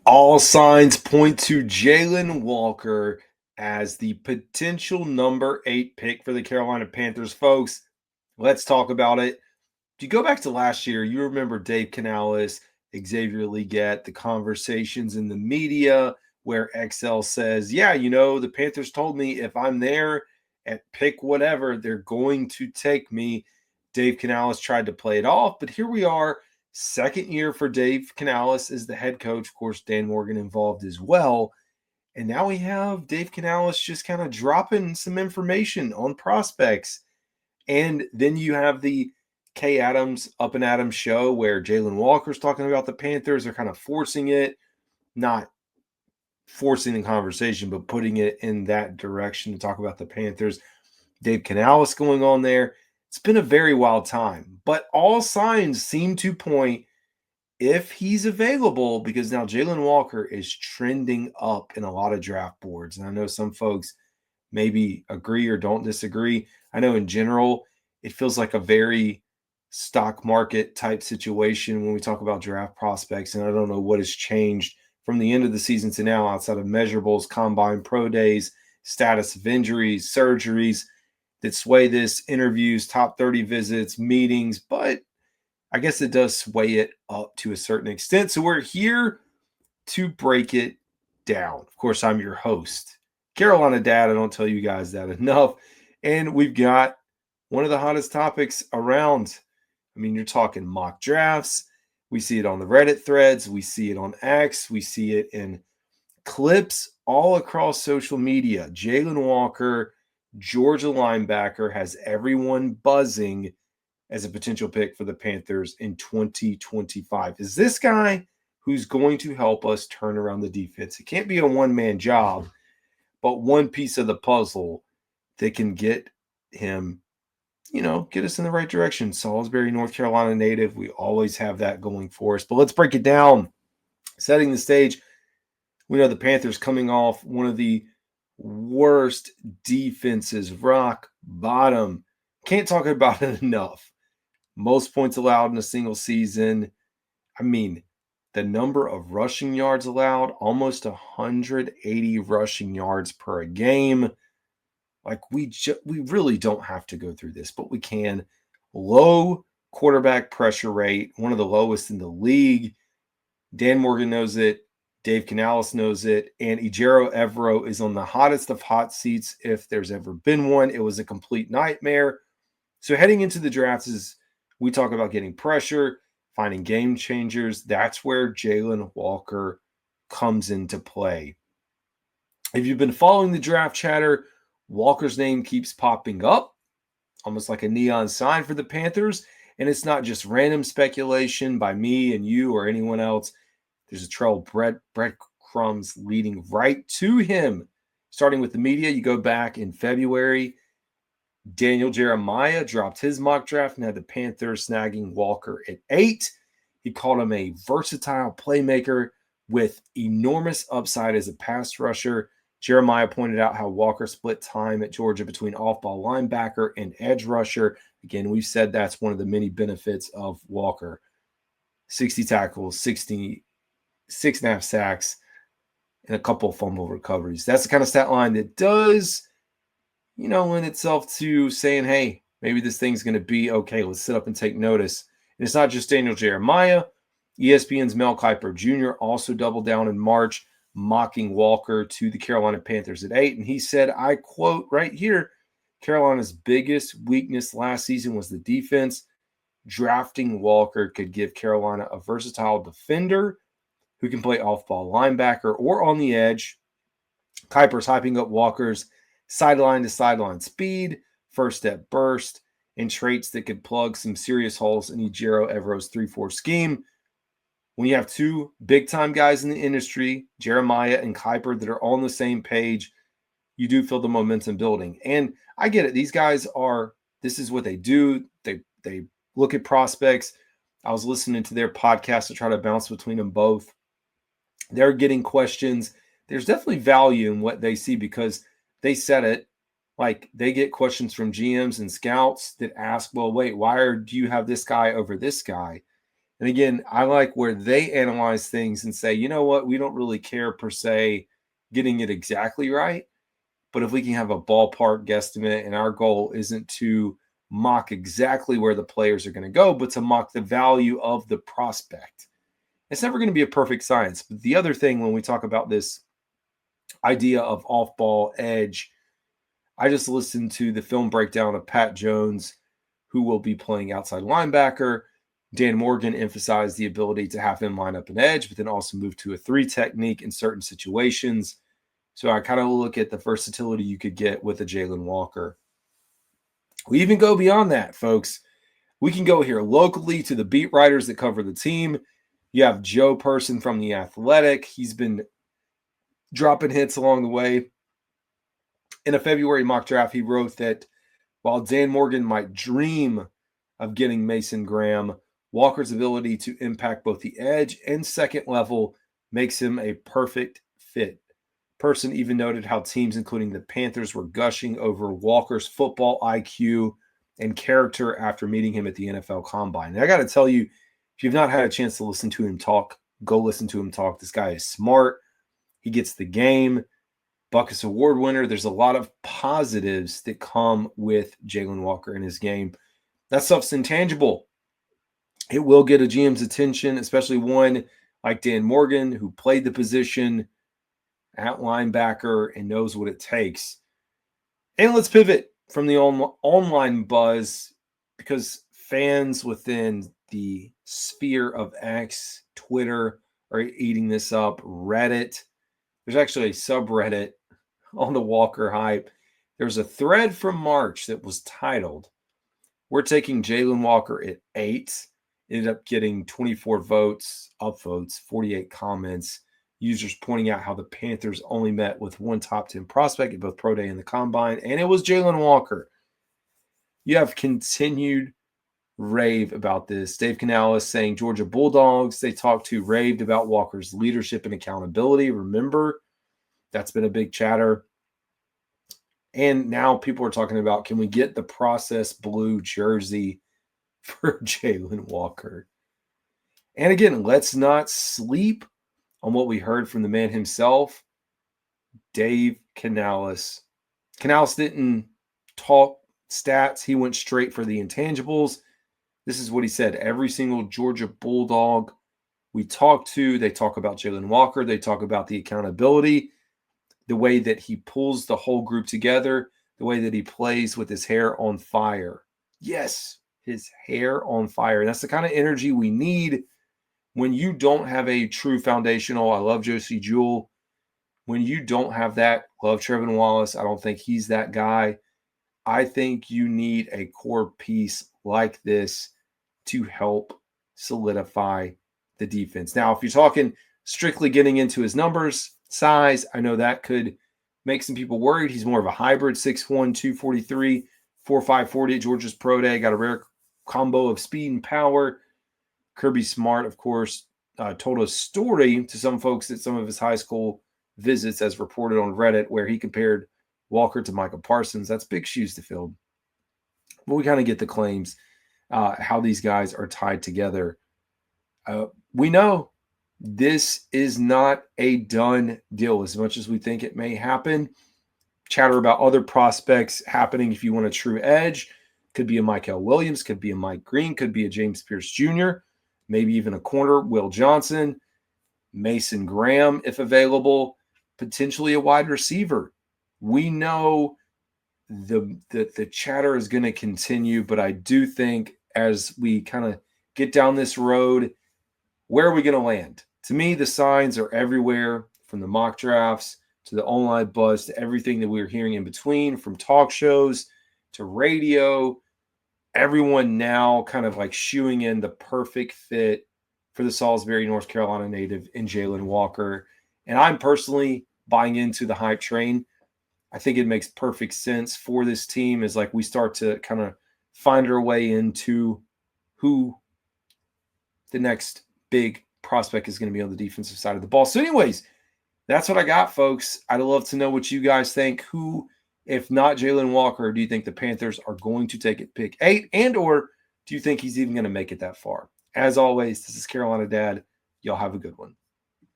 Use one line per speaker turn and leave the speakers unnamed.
All signs point to Jalon Walker as the potential number 8 pick for the Carolina Panthers. Folks, let's talk about it. If you go back to last year, you remember Dave Canales, Xavier Leggett, the conversations in the media where XL says, yeah, the Panthers told me if I'm there at pick whatever, they're going to take me. Dave Canales tried to play it off, but here we are, second year for Dave Canales as the head coach. Of course, Dan Morgan involved as well. And now we have Dave Canales just kind of dropping some information on prospects. And then you have the Kay Adams, Up and Adams show where Jalon Walker's talking about the Panthers. They're kind of forcing it, not forcing the conversation, but putting it in that direction to talk about the Panthers. Dave Canales going on there. It's been a very wild time, but all signs seem to point if he's available, because now Jalon Walker is trending up in a lot of draft boards. And I know some folks maybe agree or don't disagree. I know in general, it feels like a very stock market type situation when we talk about draft prospects. And I don't know what has changed from the end of the season to now outside of measurables, combine, pro days, status of injuries, surgeries that sway this, interviews, top 30 visits, meetings, but I guess it does sway it up to a certain extent. So we're here to break it down. Of course, I'm your host, Carolina Dad. I don't tell you guys that enough. And we've got one of the hottest topics around. I mean, you're talking mock drafts. We see it on the Reddit threads. We see it on X. We see it in clips all across social media. Jalon Walker, Georgia linebacker, has everyone buzzing as a potential pick for the Panthers in 2025. Is this guy who's going to help us turn around the defense? It can't be a one-man job, but one piece of the puzzle that can get him, get us in the right direction. Salisbury, North Carolina native. We always have that going for us. But let's break it down. Setting the stage, we know the Panthers coming off one of the worst defenses, rock bottom. Can't talk about it enough. Most points allowed in a single season. I mean, the number of rushing yards allowed, almost 180 rushing yards per game. Like we really don't have to go through this, but we can. Low quarterback pressure rate, one of the lowest in the league. Dan Morgan knows it. Dave Canales knows it. And Ejiro Evero is on the hottest of hot seats if there's ever been one. It was a complete nightmare. So heading into the drafts is we talk about getting pressure, finding game changers. That's where Jalon Walker comes into play. If you've been following the draft chatter, Walker's name keeps popping up, almost like a neon sign for the Panthers. And it's not just random speculation by me and you or anyone else. There's a trail of breadcrumbs leading right to him. Starting with the media, you go back in February, Daniel Jeremiah dropped his mock draft and had the Panthers snagging Walker at 8. He called him a versatile playmaker with enormous upside as a pass rusher. Jeremiah pointed out how Walker split time at Georgia between off-ball linebacker and edge rusher. Again, we've said that's one of the many benefits of Walker. 60 tackles, 6.5 sacks, and a couple of fumble recoveries. That's the kind of stat line that does lend itself to saying, hey, maybe this thing's going to be okay. Let's sit up and take notice. And it's not just Daniel Jeremiah. ESPN's Mel Kiper Jr. also doubled down in March, mocking Walker to the Carolina Panthers at 8. And he said, I quote right here, Carolina's biggest weakness last season was the defense. Drafting Walker could give Carolina a versatile defender who can play off-ball linebacker or on the edge. Kiper's hyping up Walker's sideline to sideline speed, first step burst, and traits that could plug some serious holes in Ejiro Evero's 3-4 scheme. When you have two big-time guys in the industry, Jeremiah and Kiper, that are on the same page, you do feel the momentum building. And I get it. These guys this is what they do. They look at prospects. I was listening to their podcast to try to bounce between them both. They're getting questions. There's definitely value in what they see because they said it, like they get questions from GMs and scouts that ask, well, wait, do you have this guy over this guy? And again, I like where they analyze things and say, you know what, we don't really care per se getting it exactly right. But if we can have a ballpark guesstimate, and our goal isn't to mock exactly where the players are going to go, but to mock the value of the prospect. It's never going to be a perfect science. But the other thing when we talk about this idea of off ball edge, I just listened to the film breakdown of Pat Jones, who will be playing outside linebacker. Dan Morgan emphasized the ability to have him line up an edge, but then also move to a 3 technique in certain situations. So I kind of look at the versatility you could get with a Jalon Walker. We even go beyond that, folks. We can go here locally to the beat writers that cover the team. You have Joe Person from The Athletic. He's been dropping hits along the way. In a February mock draft, he wrote that while Dan Morgan might dream of getting Mason Graham, Walker's ability to impact both the edge and second level makes him a perfect fit. Person even noted how teams, including the Panthers, were gushing over Walker's football IQ and character after meeting him at the NFL Combine. And I got to tell you, if you've not had a chance to listen to him talk, go listen to him talk. This guy is smart. He gets the game. Buckus Award winner. There's a lot of positives that come with Jalon Walker in his game. That stuff's intangible. It will get a GM's attention, especially one like Dan Morgan, who played the position at linebacker and knows what it takes. And let's pivot from the online buzz, because fans within the sphere of X, Twitter, are eating this up. Reddit. There's actually a subreddit on the Walker hype. There's a thread from March that was titled, "We're taking Jalon Walker at 8. Ended up getting 24 votes, upvotes, 48 comments. Users pointing out how the Panthers only met with one top 10 prospect at both Pro Day and the Combine, and it was Jalon Walker. You have continued rave about this. Dave Canales saying Georgia Bulldogs they talked to raved about Walker's leadership and accountability. Remember, that's been a big chatter. And now people are talking about, can we get the process blue jersey for Jalon Walker? And again, let's not sleep on what we heard from the man himself, Dave Canales. Canales didn't talk stats. He went straight for the intangibles. This is what he said. Every single Georgia Bulldog we talk to, they talk about Jalon Walker. They talk about the accountability, the way that he pulls the whole group together, the way that he plays with his hair on fire. Yes, his hair on fire. And that's the kind of energy we need when you don't have a true foundational. I love Josie Jewell. When you don't have that, love Trevin Wallace. I don't think he's that guy. I think you need a core piece like this to help solidify the defense. Now, if you're talking strictly getting into his numbers, size, I know that could make some people worried. He's more of a hybrid, 6'1", 243, 4'5", 40 at Georgia's Pro Day. Got a rare combo of speed and power. Kirby Smart, of course, told a story to some folks at some of his high school visits, as reported on Reddit, where he compared Walker to Michael Parsons. That's big shoes to fill. But we kind of get the claims, how these guys are tied together. We know this is not a done deal as much as we think it may happen. Chatter about other prospects happening if you want a true edge. Could be a Michael Williams, could be a Mike Green, could be a James Pierce Jr., maybe even a corner, Will Johnson, Mason Graham, if available, potentially a wide receiver. We know the chatter is going to continue, but I do think as we kind of get down this road, where are we going to land? To me, the signs are everywhere, from the mock drafts to the online buzz to everything that we're hearing in between, from talk shows to radio. Everyone now kind of like shooing in the perfect fit for the Salisbury, North Carolina native in Jalon Walker. And I'm personally buying into the hype train. I think it makes perfect sense for this team as like we start to kind of find our way into who the next big prospect is going to be on the defensive side of the ball. So anyways, that's what I got, folks. I'd love to know what you guys think. Who, if not Jalon Walker, do you think the Panthers are going to take at pick 8? And or do you think he's even going to make it that far? As always, this is Carolina Dad. Y'all have a good one.